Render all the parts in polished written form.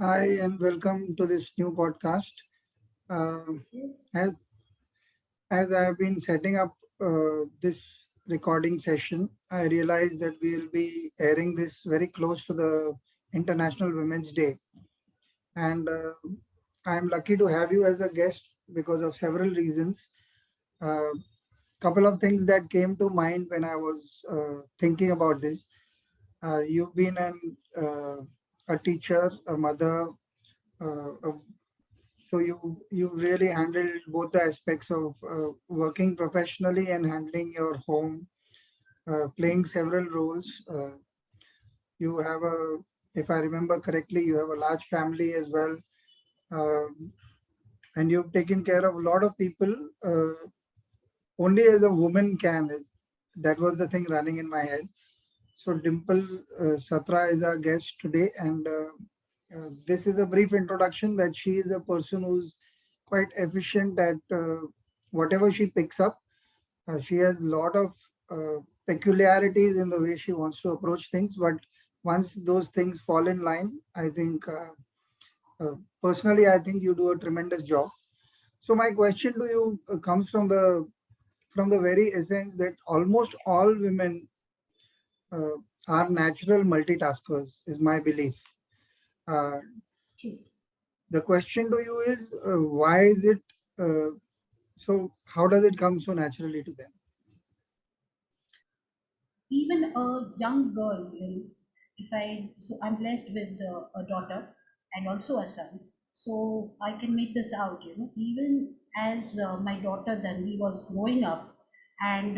Hi, and welcome to this new podcast. Uh, as as I have been setting up this recording session, I realized that we will be airing this very close to the International Women's Day, and I am lucky to have you as a guest because of several reasons. A couple of things that came to mind when I was thinking about this. You've been a teacher, a mother, a So you really handled both the aspects of working professionally and handling your home, playing several roles. You have a, if I remember correctly, you have a large family as well, and you've taken care of a lot of people. Only as a woman can. That was the thing running in my head. So Dimple Satra is our guest today, and this is a brief introduction that she is a person who's quite efficient at whatever she picks up. She has a lot of peculiarities in the way she wants to approach things, but once those things fall in line, I think personally, I think you do a tremendous job. So my question to you comes from the very essence that almost all women uh, are natural multitaskers, is my belief. Uh, True. the question to you is why is it so? How does it come so naturally to them? Even a young girl, if I'm blessed with a daughter and also a son, so I can make this out, even as my daughter then he was growing up, and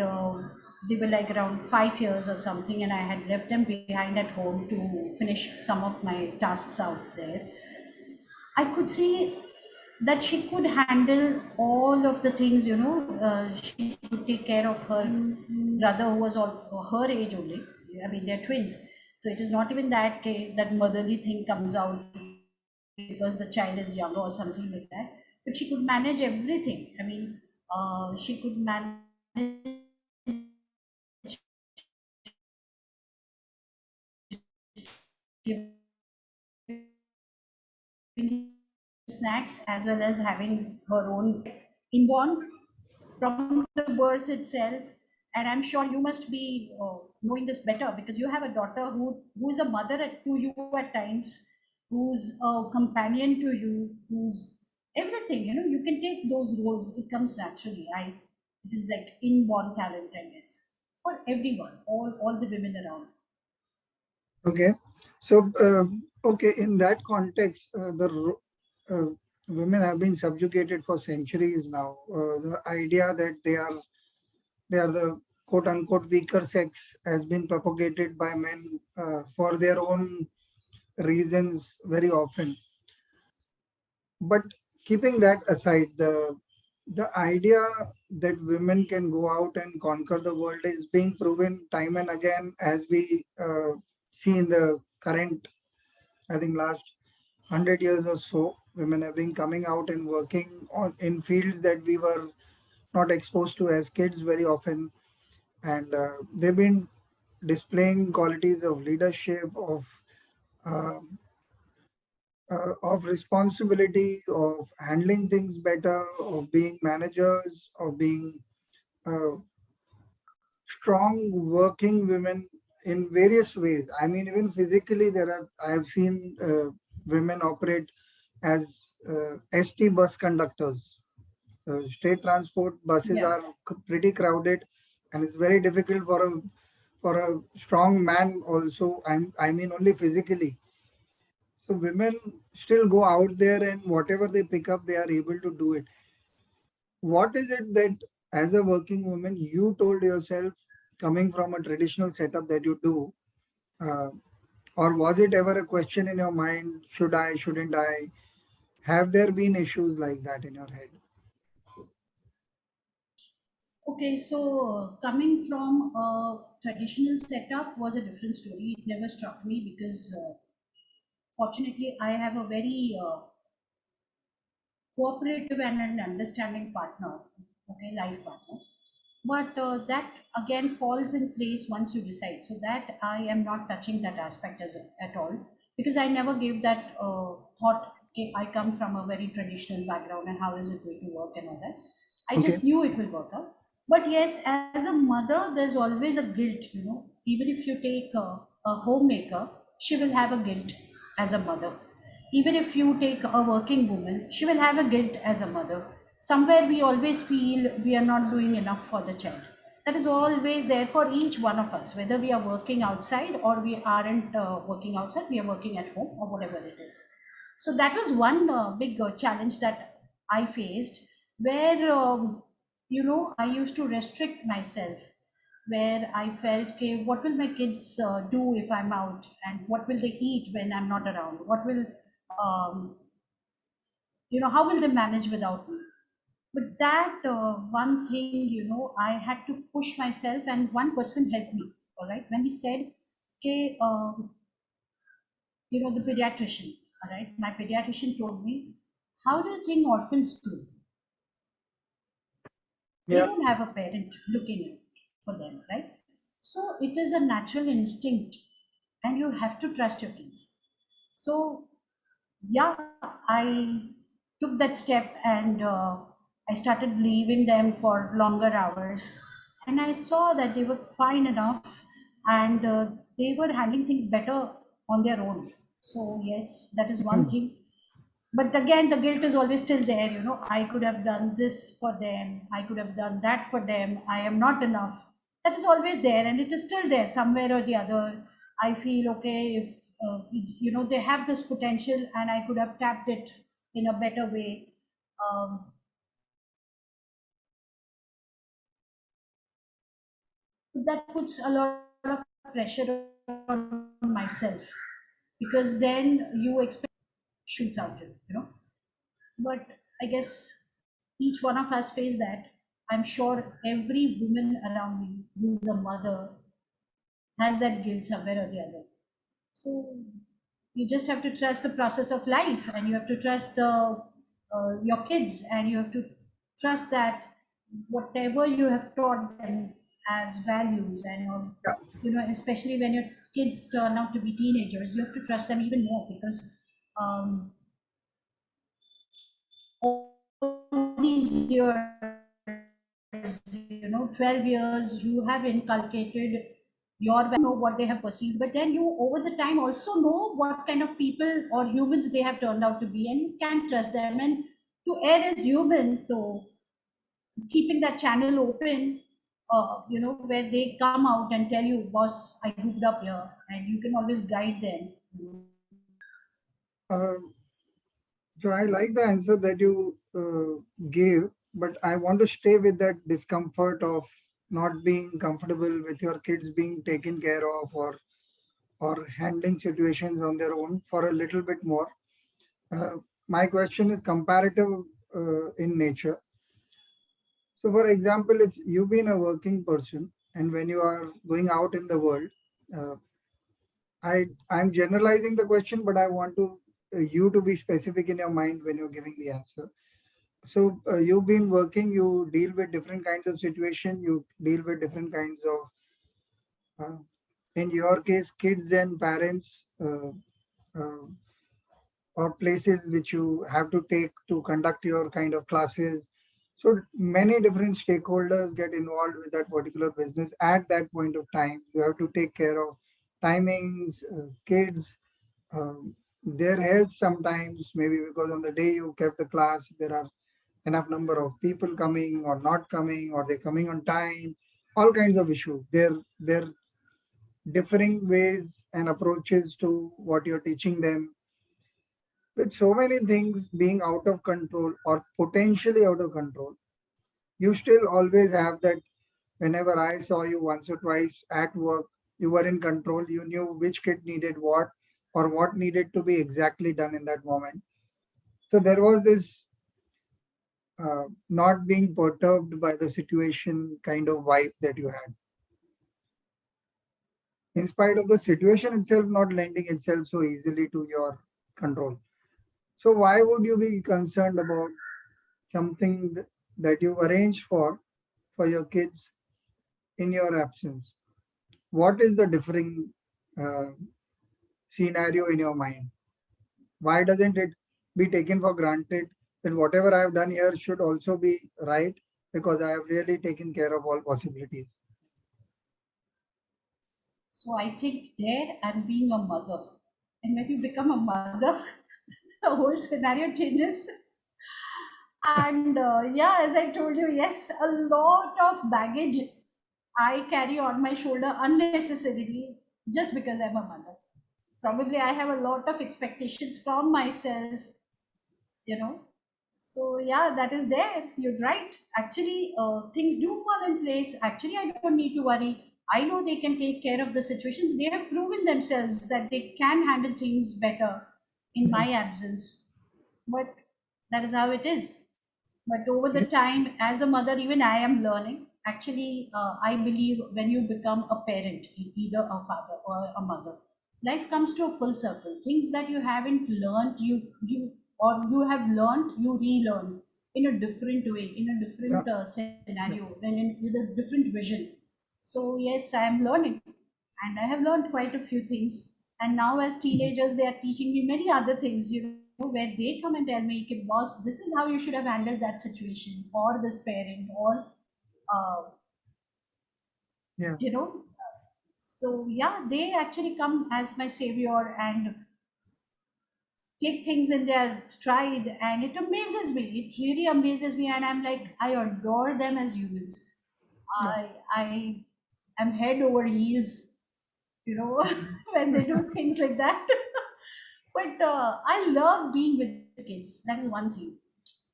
they were like around 5 years or something, and I had left them behind at home to finish some of my tasks out there. I could see that she could handle all of the things, she could take care of her brother who was all her age only. I mean, they're twins. So it is not even that that motherly thing comes out because the child is younger or something like that. But she could manage everything. I mean, she could manage giving snacks as well as having her own inborn from the birth itself. And I'm sure you must be knowing this better because you have a daughter who's a mother to you at times, who's a companion to you, who's everything. You can take those roles. It comes naturally. It is like inborn talent, I guess, for everyone, all the women around. Okay, so okay, in that context, women have been subjugated for centuries now. The idea that they are the quote unquote weaker sex has been propagated by men for their own reasons very often. But keeping that aside, the idea that women can go out and conquer the world is being proven time and again, as we see in the current, I think, last 100 years or so. Women have been coming out and working on in fields that we were not exposed to as kids very often, and they've been displaying qualities of leadership, uh, of responsibility, of handling things better, of being managers, of being uh, strong working women in various ways. I mean, even physically, I have seen women operate as ST bus conductors. State transport buses Yeah. are pretty crowded, and it's very difficult for a strong man also. I mean, only physically. So women still go out there and whatever they pick up, they are able to do it. What is it that, as a working woman, you told yourself coming from a traditional setup that you do? Uh, or was it ever a question in your mind, should I, shouldn't I? Have there been issues like that in your head? Okay, so coming from a traditional setup was a different story. It never struck me because fortunately I have a very cooperative and an understanding partner, okay, life partner. But that again falls in place once you decide. So that I am not touching that aspect at all. because I never gave that thought. Okay, I come from a very traditional background, and how is it going to work and all that. I Okay. just knew it will work out. But yes, as a mother, there's always a guilt. Even if you take a homemaker, she will have a guilt as a mother. Even if you take a working woman, she will have a guilt as a mother. Somewhere we always feel we are not doing enough for the child. That is always there for each one of us, whether we are working outside or we aren't working outside, we are working at home or whatever it is. So that was one big challenge that I faced, where I used to restrict myself, where I felt, okay, what will my kids do if I'm out, and what will they eat when I'm not around? What will, um, how will they manage without me? But that one thing, I had to push myself, and one person helped me. All right, when he said, okay, the pediatrician, all right, my pediatrician told me, how do you think orphans do? They Yeah. don't have a parent looking out for them, right? So it is a natural instinct, and you have to trust your kids. So yeah, I took that step, and I started leaving them for longer hours. And I saw that they were fine enough, and they were handling things better on their own. So, yes, that is one thing. But again, the guilt is always still there. I could have done this for them, I could have done that for them, I am not enough. That is always there, and it is still there somewhere or the other. I feel, okay, if they have this potential, and I could have tapped it in a better way. um, that puts a lot of pressure on myself, because then you expect shoots out to but I guess each one of us face that. I'm sure every woman around me who's a mother has that guilt somewhere or the other. So you just have to trust the process of life, and you have to trust your kids, and you have to trust that whatever you have taught them as values, and Yeah. especially when your kids turn out to be teenagers, you have to trust them even more, because um, all these years, 12 years, you have inculcated your values. You know what they have perceived, but then you, over the time, also know what kind of people or humans they have turned out to be, and you can trust them. And to err as human, so keeping that channel open, where they come out and tell you, boss, I goofed up here, and you can always guide them. Uh, so I like the answer that you gave, but I want to stay with that discomfort of not being comfortable with your kids being taken care of, or handling situations on their own for a little bit more. Uh, my question is comparative in nature. So, for example, if you've been a working person and when you are going out in the world, uh, I'm generalizing the question, but I want to you to be specific in your mind when you're giving the answer. So, you've been working, you deal with different kinds of situation, you deal with different kinds of, in your case, kids and parents. Uh, or places which you have to take to conduct your kind of classes. So many different stakeholders get involved with that particular business at that point of time. You have to take care of timings, kids, their health sometimes, maybe because on the day you kept the class, there are enough number of people coming or not coming, or they're coming on time, all kinds of issues. They're differing ways and approaches to what you're teaching them, with so many things being out of control or potentially out of control. You still always have that. Whenever I saw you once or twice at work, you were in control. You knew which kid needed what, or what needed to be exactly done in that moment. So there was this not being perturbed by the situation kind of vibe that you had, in spite of the situation itself not lending itself so easily to your control. So why would you be concerned about something that you've arranged for your kids in your absence? What is the differing uh, scenario in your mind? Why doesn't it be taken for granted that whatever I have done here should also be right because I have really taken care of all possibilities? So I think there I'm being a mother. And when you become a mother, the whole scenario changes. And yeah, as I told you, yes, a lot of baggage I carry on my shoulder unnecessarily just because I'm a mother. Probably I have a lot of expectations from myself, you know. So yeah, that is there. You're right. Actually, things do fall in place. Actually, I don't need to worry. I know they can take care of the situations. They have proven themselves that they can handle things better in Yeah. my absence. But that is how it is. But over the Yeah. time, as a mother, even I am learning. Actually, I believe when you become a parent, either a father or a mother, life comes to a full circle. Things that you haven't learned, you have learned, you relearn in a different way, in a Yeah. different scenario, Yeah. with a different vision. So yes, I am learning, and I have learned quite a few things. And now, as Mhm. teenagers, they are teaching me many other things. Where they come and tell me, "Okay, boss, this is how you should have handled that situation, or this parent, or uh, Yeah. you know." So yeah, they actually come as my savior and take things in their stride, and it amazes me. It really amazes me, and I'm like, I adore them as humans. Yeah. I am head over heels, you know, when they do things like that. But I love being with kids. That is one thing.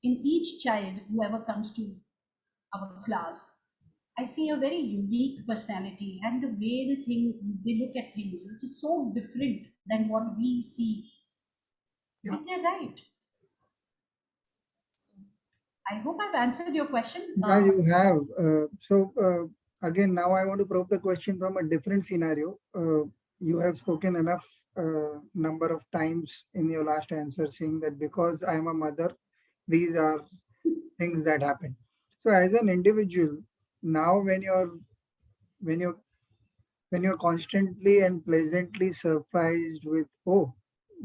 In each child, whoever comes to our class, I see a very unique personality, and the way they look at things, which is so different than what we see. Yeah. And they're right. So I hope I've answered your question. Yeah, you have. Again, now I want to probe the question from a different scenario. You have spoken enough number of times in your last answer saying that because I am a mother, these are things that happen. So as an individual, now when you when you're constantly and pleasantly surprised with, oh,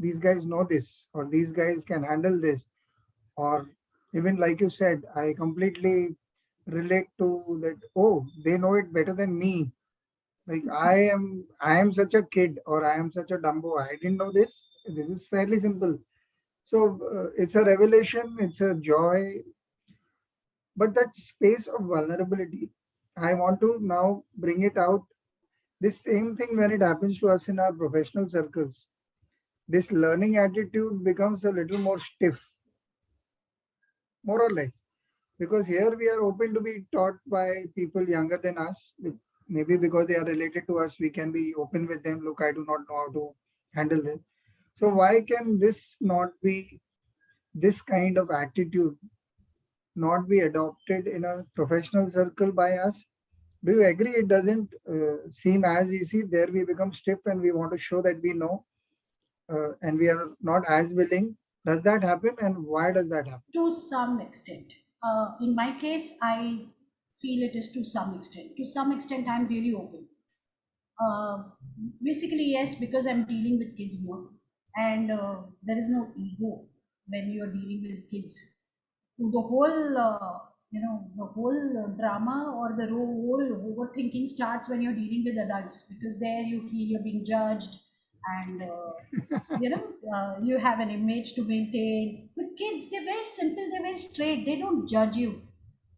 these guys know this, or these guys can handle this, or even like you said, I completely relate to that, oh, they know it better than me. Like I am such a kid, or I am such a dumbo, I didn't know this. This is fairly simple. So it's a revelation, it's a joy, but that space of vulnerability, I want to now bring it out. This same thing when it happens to us in our professional circles, this learning attitude becomes a little more stiff, more or less, because here we are open to be taught by people younger than us. Maybe because they are related to us, we can be open with them. Look, I do not know how to handle this. So why can this not be, this kind of attitude not be adopted in a professional circle by us? Do you agree it doesn't seem as easy? There we become stiff and we want to show that we know, and we are not as willing. Does that happen, and why does that happen? to some extent. In my case, I feel it is to some extent. To some extent, I'm really open. Uh, Basically, yes, because I'm dealing with kids more, and there is no ego when you're dealing with kids. The whole, the whole drama or the whole overthinking starts when you're dealing with adults, because there you feel you're being judged, and you have an image to maintain. But kids, they're very simple, they're very straight, they don't judge you.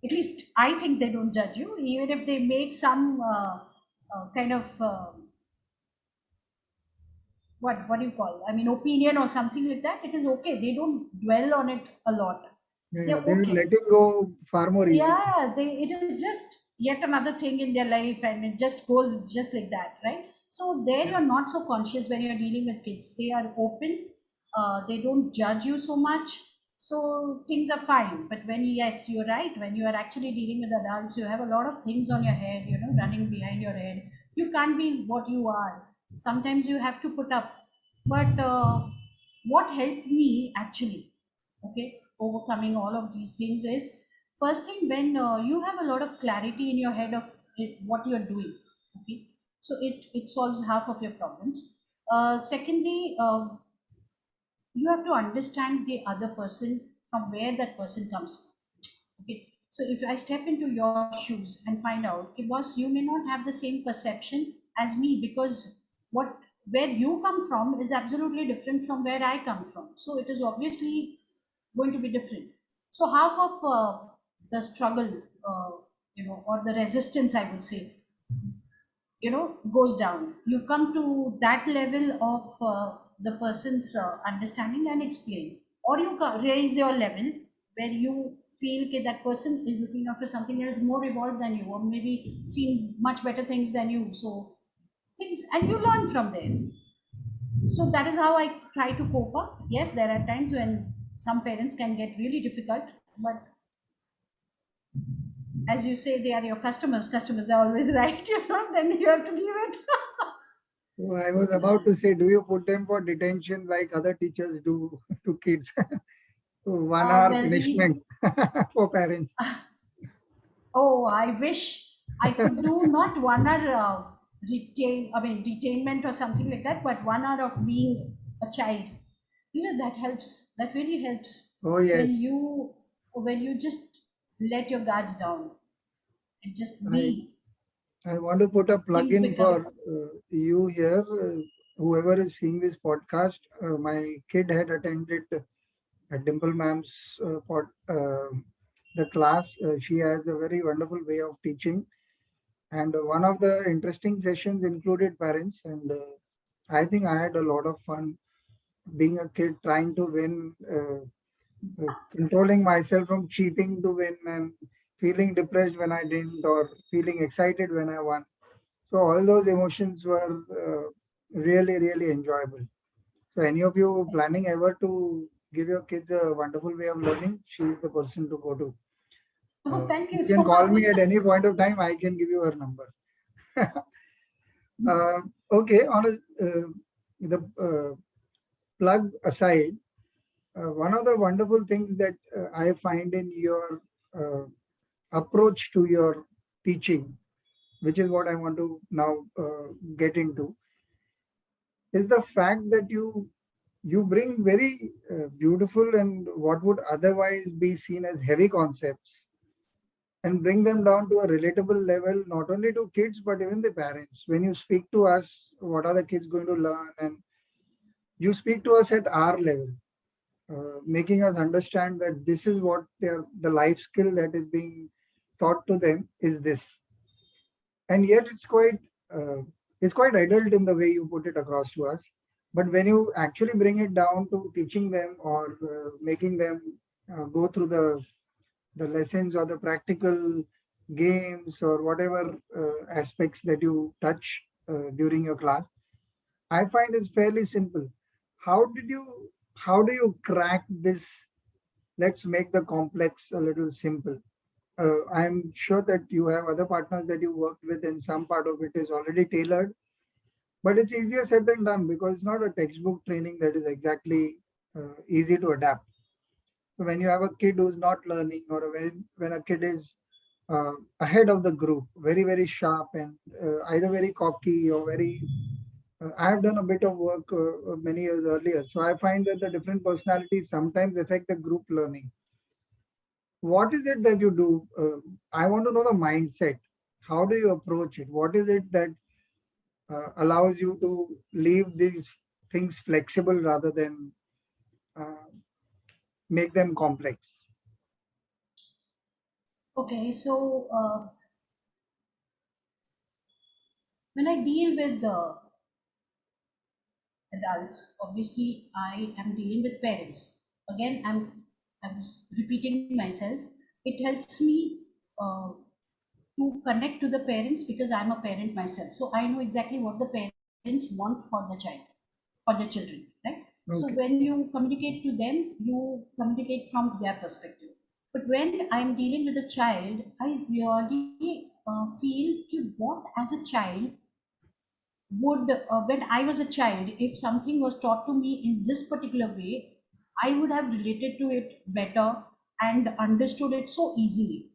At least I think they don't judge you, even if they make some kind of what do you call? I mean, opinion or something like that. It is okay. They don't dwell on it a lot. Yeah, yeah, They're they are okay. letting go far more easily. Yeah, it is just yet another thing in their life, and it just goes just like that, right? So there Yeah, you're not so conscious when you're dealing with kids. They are open. They don't judge you so much, so things are fine. But when, yes, you're right, when you are actually dealing with adults, you have a lot of things on your head, running behind your head. You can't be what you are. Sometimes you have to put up. But what helped me actually, okay, overcoming all of these things is, first thing, when you have a lot of clarity in your head of what you're doing, okay, so it solves half of your problems. Secondly, you have to understand the other person from where that person comes from. Okay, so if I step into your shoes and find out, okay, boss, you may not have the same perception as me, because what where you come from is absolutely different from where I come from. So it is obviously going to be different. So half of the struggle, or the resistance, I would say, goes down. You come to that level of the person's understanding and explain, or you raise your level where you feel that that person is looking after something else more evolved than you, or maybe seen much better things than you. So things, and you learn from there. So that is how I try to cope up. Yes, there are times when some parents can get really difficult, but as you say, they are your customers are always right. Then you have to leave it. So I was about to say, do you put them for detention like other teachers do to kids? So 1 hour Well, punishment for parents. oh, I wish I could do not 1 hour detainment or something like that, but 1 hour of being a child. That helps. That really helps Oh when yes, you just let your guards down and just I be. I want to put a plug Things in for become. you here. Whoever is seeing this podcast, my kid had attended Dimple Ma'am's the class. She has a very wonderful way of teaching, and one of the interesting sessions included parents, and I think I had a lot of fun being a kid trying to win, controlling myself from cheating to win, and feeling depressed when I didn't, or feeling excited when I won. So all those emotions were really, really enjoyable. So any of you planning ever to give your kids a wonderful way of learning, she is the person to go to. Oh, thank You you can so call much. me at any point of time. I can give you her number. Okay, on the plug aside, one of the wonderful things that I find in your uh, approach to your teaching, which is what I want to now get into, is the fact that you bring very beautiful and what would otherwise be seen as heavy concepts and bring them down to a relatable level, not only to kids but even the parents. When you speak to us, what are the kids going to learn, and you speak to us at our level, making us understand that this is what the life skill that is being taught to them is this, and yet it's quite adult in the way you put it across to us. But when you actually bring it down to teaching them, or making them go through the lessons or the practical games or whatever aspects that you touch during your class, I find it's fairly simple. How do you crack this? Let's make the complex a little simple. I'm sure that you have other partners that you worked with, and some part of it is already tailored. But it's easier said than done because it's not a textbook training that is exactly easy to adapt. So when you have a kid who's not learning, or when a kid is ahead of the group, very, very sharp, and either very cocky or very. I have done a bit of work many years earlier. So I find that the different personalities sometimes affect the group learning. What is it that you do? I want to know the mindset. How do you approach it? What is it that allows you to leave these things flexible rather than uh, make them complex? Okay, so when I deal with adults, obviously I am dealing with parents. Again, I'm repeating myself. It helps me uh, to connect to the parents because I'm a parent myself. So I know exactly what the parents want for the child, for the children, right? So Okay. when you communicate to them, you communicate from their perspective. But when I'm dealing with a child, I really feel what as a child would, when I was a child, if something was taught to me in this particular way, I would have related to it better and understood it so easily.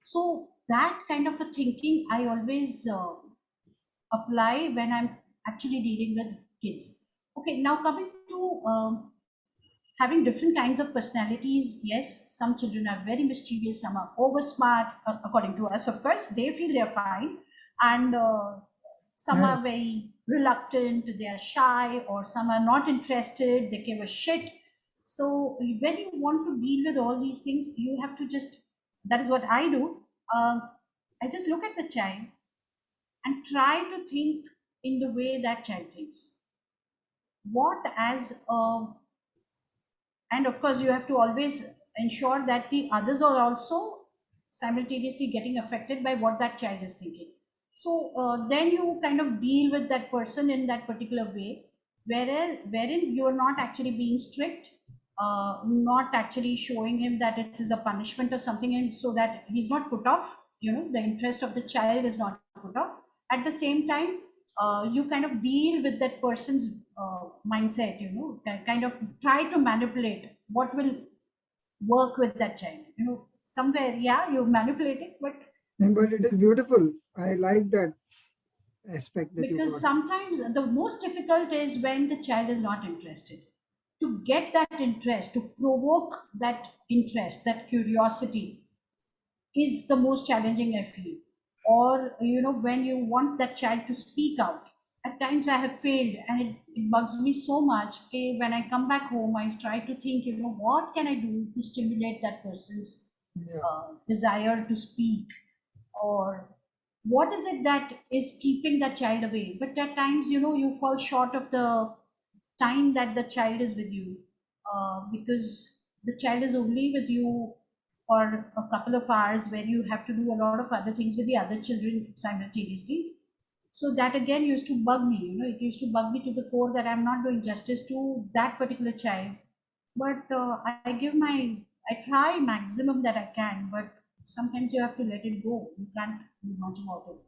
So that kind of a thinking I always apply when I'm actually dealing with kids. Okay, now coming to having different kinds of personalities. Yes, some children are very mischievous, some are over smart, according to us, of course. They feel they're fine. And some Yeah. are very reluctant, they are shy, or some are not interested, they give a shit. So when you want to deal with all these things, you have to just, that is what I do. I just look at the child and try to think in the way that child thinks. What as a, and of course you have to always ensure that the others are also simultaneously getting affected by what that child is thinking. So then you kind of deal with that person in that particular way, whereas wherein you are not actually being strict, not actually showing him that it is a punishment or something, and so that he's not put off, the interest of the child is not put off. At the same time, you kind of deal with that person's mindset, kind of try to manipulate what will work with that child. Somewhere, yeah, you manipulate it, but But it is beautiful. I like that aspect that you because brought. sometimes the most difficult is when the child is not interested. To get that interest, to provoke that interest, that curiosity, is the most challenging, I feel. Or, when you want that child to speak out. At times I have failed, and it bugs me so much. Okay, when I come back home, I try to think, what can I do to stimulate that person's Yeah. desire to speak, or what is it that is keeping that child away. But at times, you fall short of the time that the child is with you, because the child is only with you for a couple of hours, where you have to do a lot of other things with the other children simultaneously. So that again used to bug me. It used to bug me to the core that I'm not doing justice to that particular child. But I try maximum that I can, but sometimes you have to let it go. You can't do much about it,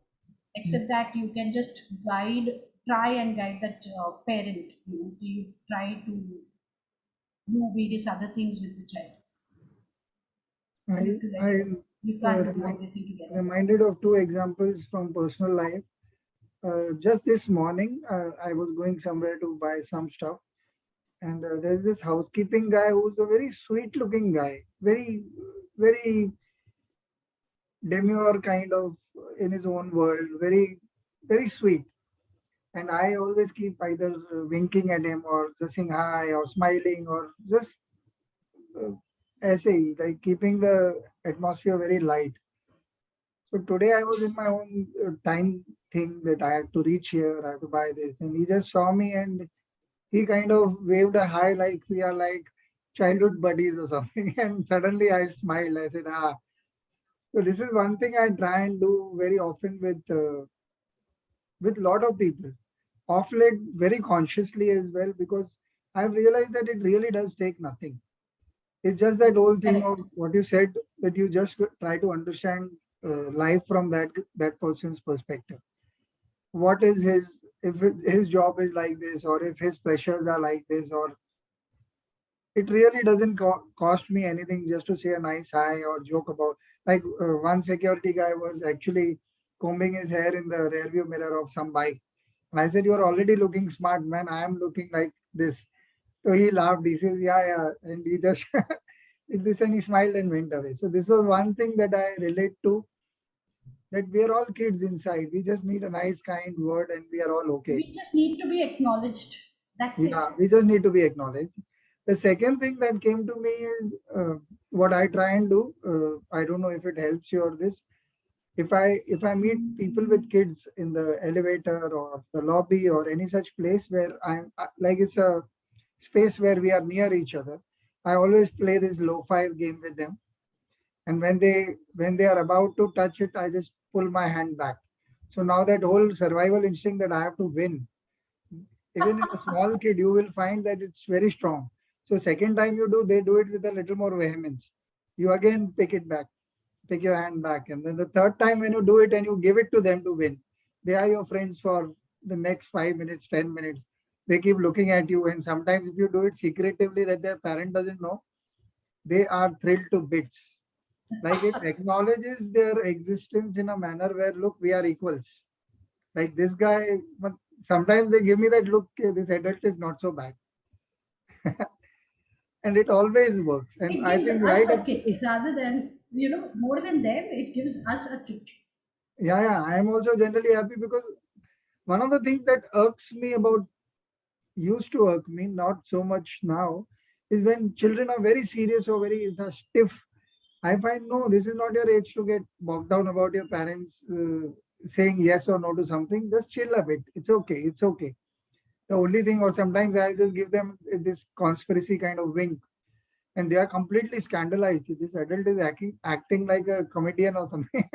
except that you can just try and guide that parent. You try to do various other things with the child. You have to let I it go. am You can't do remind, everything together. reminded of two examples from personal life. Just this morning, I was going somewhere to buy some stuff, and there's this housekeeping guy who's a very sweet-looking guy, very demure kind of in his own world, very sweet. And I always keep either winking at him or just saying hi or smiling or just uh, essay, like keeping the atmosphere very light. So today I was in my own time thing that I had to reach here, I have to buy this, and he just saw me and he kind of waved a hi like we are like childhood buddies or something. And suddenly I smiled. I said, ah. So this is one thing I try and do very often with lot of people. Off late very consciously as well because I've realized that it really does take nothing. It's just that whole thing Correct. of what you said that you just try to understand life from that person's perspective. What is his job is like this, or if his pressures are like this, or it really doesn't cost me anything just to say a nice hi or joke about. Like one security guy was actually combing his hair in the rear view mirror of some bike, and I said, "You're already looking smart, man. I am looking like this." So he laughed. He says, "Yeah, yeah," and he just did this and he smiled and went away. So this was one thing that I relate to, that we are all kids inside. We just need a nice, kind word, and we are all okay. We just need to be acknowledged. That's it. Yeah, we just need to be acknowledged. The second thing that came to me is what I try and do. I don't know if it helps you or this. If I meet people with kids in the elevator or the lobby or any such place where like it's a space where we are near each other, I always play this low five game with them. And when they are about to touch it, I just pull my hand back. So now that whole survival instinct that I have to win, even in a small kid, you will find that it's very strong. So second time you do, they do it with a little more vehemence. You again pick it back, pick your hand back, and then the third time when you do it and you give it to them to win, they are your friends for the next 5 minutes, 10 minutes. They keep looking at you, and sometimes if you do it secretively that their parent doesn't know, they are thrilled to bits. Like it acknowledges their existence in a manner where look, we are equals. Like this guy, sometimes they give me that look, "Okay, this adult is not so bad." And it always works. And It I gives think right us up a to this, kick rather than, more than them, it gives us a kick. yeah, yeah, I am also generally happy because one of the things that irks me about used to irk me, not so much now, is when children are very serious or very stiff. I find no, this is not your age to get bogged down about your parents saying yes or no to something. Just chill a bit. It's okay. It's okay. The only thing, or sometimes I just give them this conspiracy kind of wink, and they are completely scandalized. This adult is acting like a comedian or something.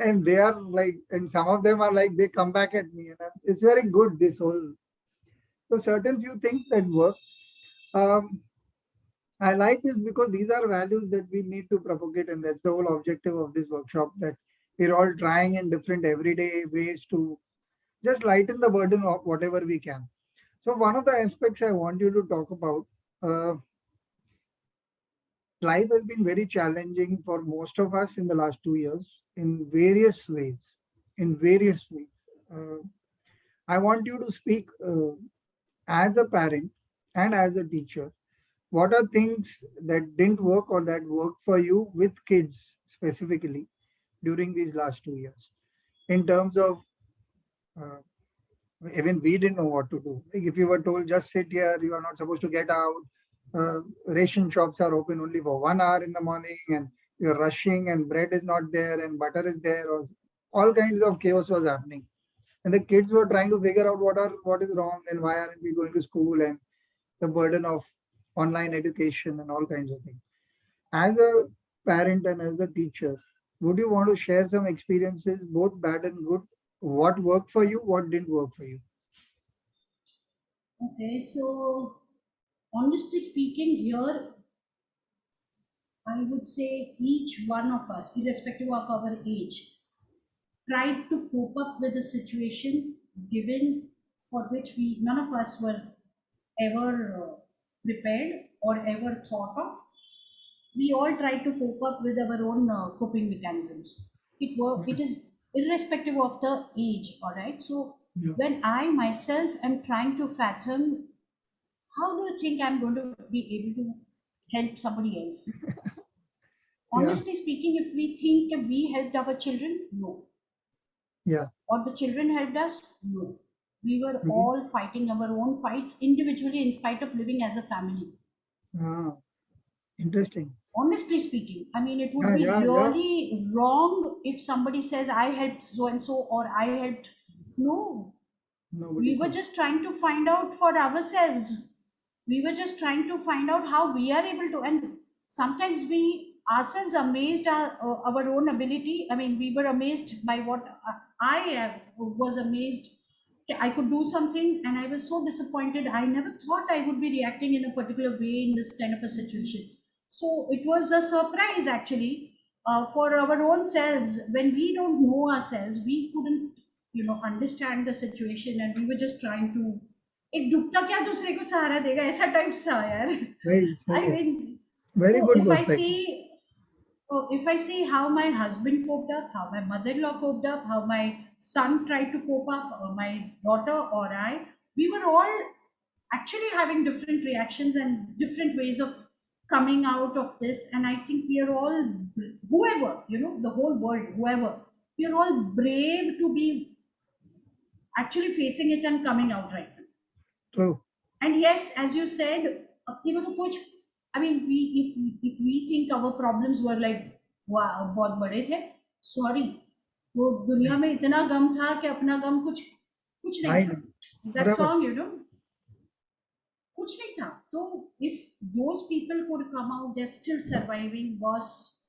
And they are like, and some of them are like, they come back at me. And it's very good, this whole. So, certain few things that work. Um, I like this because these are values that we need to propagate, and that's the whole objective of this workshop. That we're all trying in different everyday ways to just lighten the burden of whatever we can. So, one of the aspects I want you to talk about, uh, life has been very challenging for most of us in the last 2 years in various ways. In various ways. Uh, I want you to speak as a parent and as a teacher. What are things that didn't work or that worked for you with kids specifically during these last 2 years? In terms of, uh, even we didn't know what to do. Like if you were told just sit here, you are not supposed to get out. Ration shops are open only for 1 hour in the morning, and you're rushing, and bread is not there, and butter is there, or all kinds of chaos was happening. And the kids were trying to figure out what is wrong and why aren't we going to school, and the burden of online education and all kinds of things. As a parent and as a teacher, would you want to share some experiences, both bad and good? What worked for you? What didn't work for you? Okay, so honestly speaking, here I would say each one of us, irrespective of our age, tried to cope up with a situation given for which we none of us were ever prepared or ever thought of. We all try to cope up with our own coping mechanisms. It is irrespective of the age, all right? So Yeah. when I myself am trying to fathom, how do you think I'm going to be able to help somebody else? Yeah. Honestly speaking, if we think we helped our children, no. Yeah. Or the children helped us, no. We were Mhm. all fighting our own fights individually in spite of living as a family. Ah, interesting. Honestly speaking, I mean, it would Yeah, be yeah, yeah. really wrong if somebody says I helped so and so or I helped. No, Nobody we were could. just trying to find out for ourselves. We were just trying to find out how we are able to, and sometimes we ourselves amazed our own ability. I mean, we were amazed by what was amazed. Okay, I could do something and I was so disappointed. I never thought I would be reacting in a particular way in this kind of a situation. So it was a surprise actually, for our own selves. When we don't know ourselves, we couldn't understand the situation, and we were just trying to एक डूबता क्या दूसरे को सहारा देगा ऐसा type था यार. Very, I very, mean, very so good if I perspective. see, oh, if I see how my husband coped up, how my mother-in-law coped up, how my son tried to cope up, or my daughter or I, we were all actually having different reactions and different ways of coming out of this. And I think we are all, whoever, the whole world, whoever, we are all brave to be actually facing it and coming out right now. True. And yes, as you said, तो कुछ, I mean, we if we think our problems were like वाह बहुत बड़े थे, sorry, वो दुनिया में इतना गम था कि अपना गम कुछ कुछ नहीं I था. know. That Barabar. song, कुछ नहीं था. तो if those people could come out, they're still surviving, boss.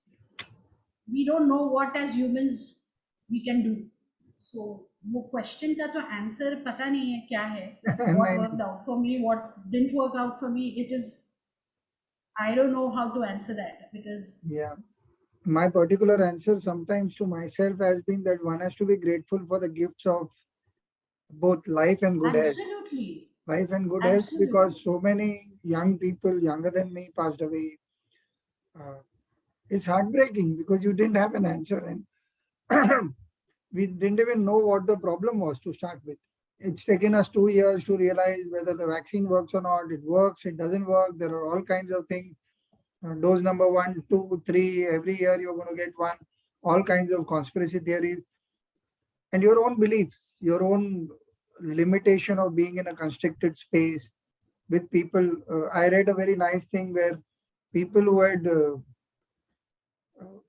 We don't know what as humans we can do. So वो क्वेश्चन का तो आंसर पता नहीं है क्या है. What नहीं, worked out for me, what didn't work out for me, it is, I don't know how to answer that because yeah. My particular answer sometimes to myself has been that one has to be grateful for the gifts of both life and good health. absolutely, Life and good health, because absolutely, so many young people younger than me passed away. Uh, it's heartbreaking because you didn't have an answer, and we didn't even know what the problem was to start with. It's taken us 2 years to realize whether the vaccine works or not. It works, it doesn't work. There are all kinds of things. Dose number one, two, three, every year you're going to get one. All kinds of conspiracy theories and your own beliefs, your own limitation of being in a constricted space with people. I read a very nice thing where people who had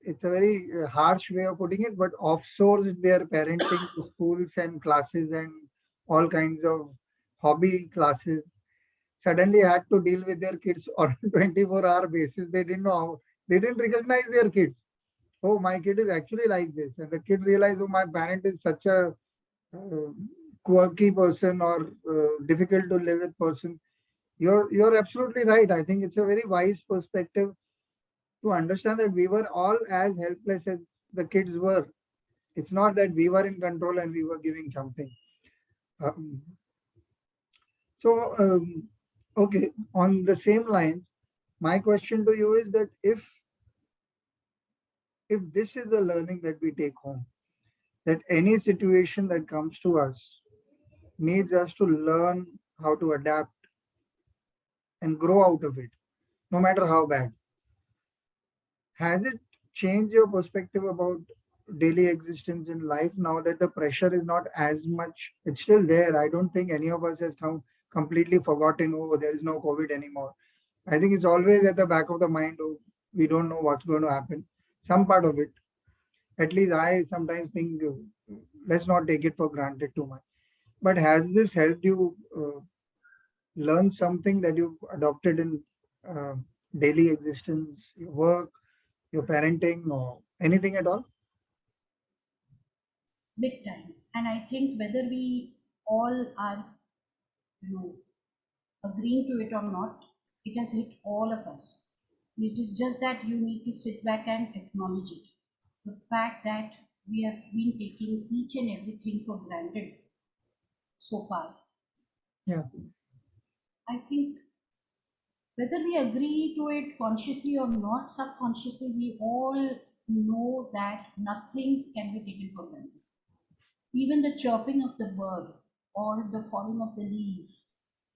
it's a very harsh way of putting it, but offsourced their parenting to schools and classes and all kinds of hobby classes suddenly had to deal with their kids on a 24-hour basis. They didn't know how, they didn't recognize their kids. Oh, my kid is actually like this. And the kid realized, oh, my parent is such a uh, quirky person or difficult to live with person. You're absolutely right. I think it's a very wise perspective to understand that we were all as helpless as the kids were. It's not that we were in control and we were giving something. Um, so, okay, on the same lines, my question to you is that if this is the learning that we take home, that any situation that comes to us needs us to learn how to adapt and grow out of it, no matter how bad. Has it changed your perspective about daily existence in life now that the pressure is not as much? It's still there. I don't think any of us has come completely forgotten, oh, there is no COVID anymore. I think it's always at the back of the mind, oh, we don't know what's going to happen. Some part of it. At least I sometimes think, let's not take it for granted too much. But has this helped you learn something that you've adopted in uh, daily existence, your work, your parenting, or anything at all? big time. And I think whether we all are, you know, agreeing to it or not, it has hit all of us. It is just that you need to sit back and acknowledge it. The fact that we have been taking each and everything for granted so far. Yeah, I think whether we agree to it consciously or not, subconsciously, we all know that nothing can be taken for granted. Even the chirping of the bird or the falling of the leaves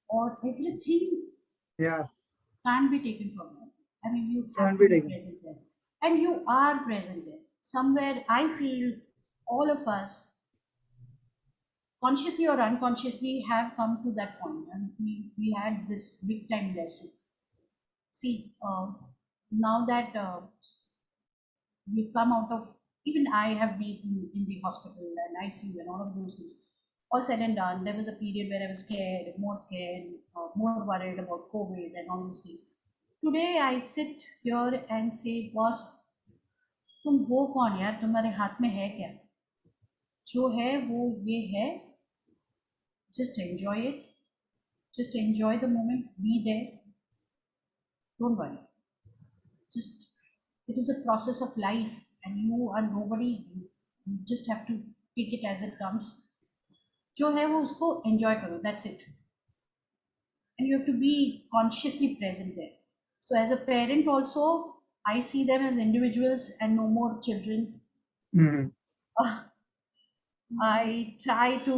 or everything yeah, can't be taken for granted. I mean, you have can't to be be taken. present there. And you are present there. Somewhere, I feel all of us, consciously or unconsciously, have come to that point. And we had this big time lesson. See, now that we've come out of, even I have been in the hospital and ICU and all of those things. All said and done, there was a period where I was scared, more worried about COVID and all those things. Today I sit here and say, boss, तुम हो कौन यार, तुम्हारे हाथ में है क्या? जो है वो ये है, just enjoy it, just enjoy the moment, be there, don't worry. Just, it is a process of life and you are nobody. You just have to take it as it comes. जो है वो उसको enjoy करो, that's it. And you have to be consciously present there. So as a parent also, I see them as individuals and no more children. Mhm. uh, I try to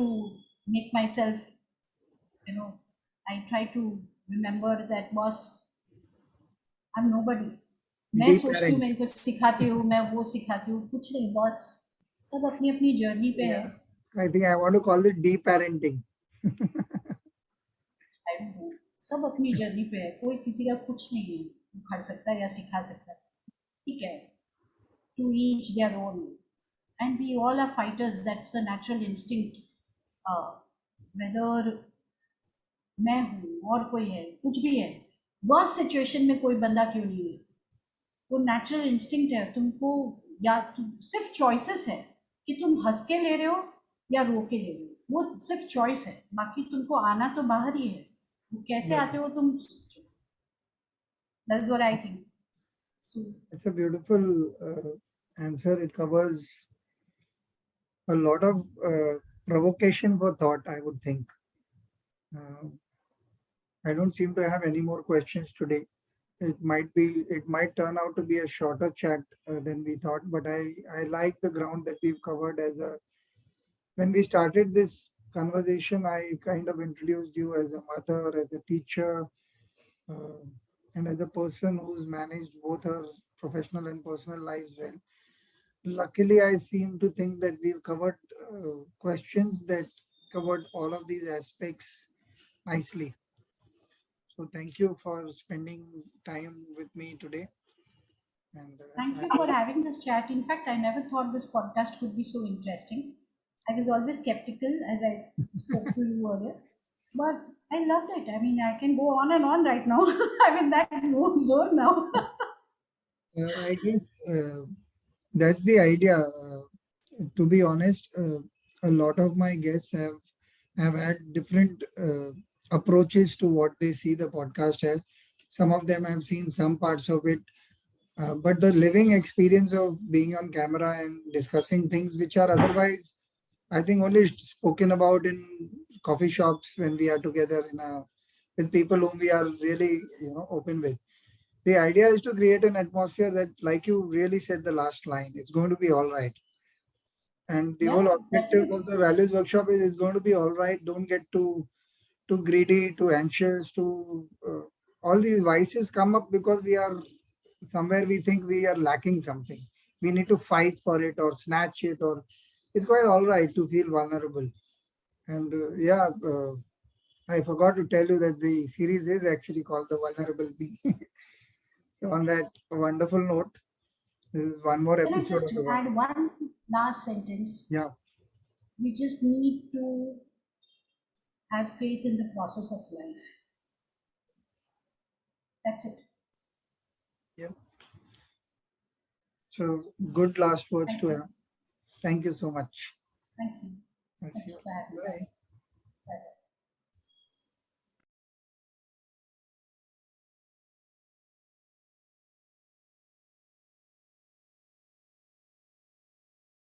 make myself, you know, I try to remember that boss, I'm nobody. मैं Deep सोचती हूँ parent. मैं इनको सिखाती हूँ, मैं वो सिखाती हूँ, कुछ नहीं बॉस, सब अपनी अपनी जर्नी पे है. Yeah, I think I want to call it deep parenting. I don't know, सब अपनी जर्नी पे है, कोई किसी का कुछ नहीं है उखाड़ सकता है या सिखा सकता है. ठीक है, to each their own. And we all are fighters, that's the natural instinct. Whether मैं हूँ और कोई है, कुछ भी है, वर्स्ट सिचुएशन में कोई बंदा क्यों नहीं है, वो नेचुरल इंस्टिंक्ट है तुमको. या सिर्फ चॉइसेस है कि तुम हंस के ले रहे हो या रो के ले रहे हो, वो सिर्फ चॉइस है, बाकी तुमको आना तो बाहर ही है. वो कैसे Yeah, आते हो तुम सोचो. That's what I think. So it's a beautiful answer. It covers a lot of provocation for thought, I would think. Uh, I don't seem to have any more questions today. It might turn out to be a shorter chat than we thought, but I like the ground that we've covered as a when we started this conversation, I kind of introduced you as a mother, as a teacher, uh, and as a person who's managed both her professional and personal lives well. Luckily, I seem to think that we've covered questions that covered all of these aspects nicely. So, thank you for spending time with me today. And Thank I you for having this chat. In fact, I never thought this podcast could be so interesting. I was always skeptical, as I spoke to you earlier, but I loved it. I mean, I can go on and on right now. I'm in that mood zone now. I guess that's the idea. To be honest, a lot of my guests have had different approaches to what they see the podcast as. Some of them have seen some parts of it, but the living experience of being on camera and discussing things which are otherwise, I think, only spoken about in coffee shops when we are together in a with people whom we are really open with. The idea is to create an atmosphere that, like you really said, the last line, it's going to be all right. And the whole Yeah, objective of definitely. the values workshop is it's going to be all right. Don't get too greedy, too anxious, too all these vices come up because we are somewhere we think we are lacking something. We need to fight for it or snatch it, or it's quite all right to feel vulnerable. And I forgot to tell you that the series is actually called The Vulnerable Me. So on that wonderful note, this is one more Can I episode just of the one. add one last sentence? Yeah. We just need to have faith in the process of life. That's it. Yeah. So good last words Thank to you. have. Thank you so much. Thank you. Thank Thank you you. for having me. Bye.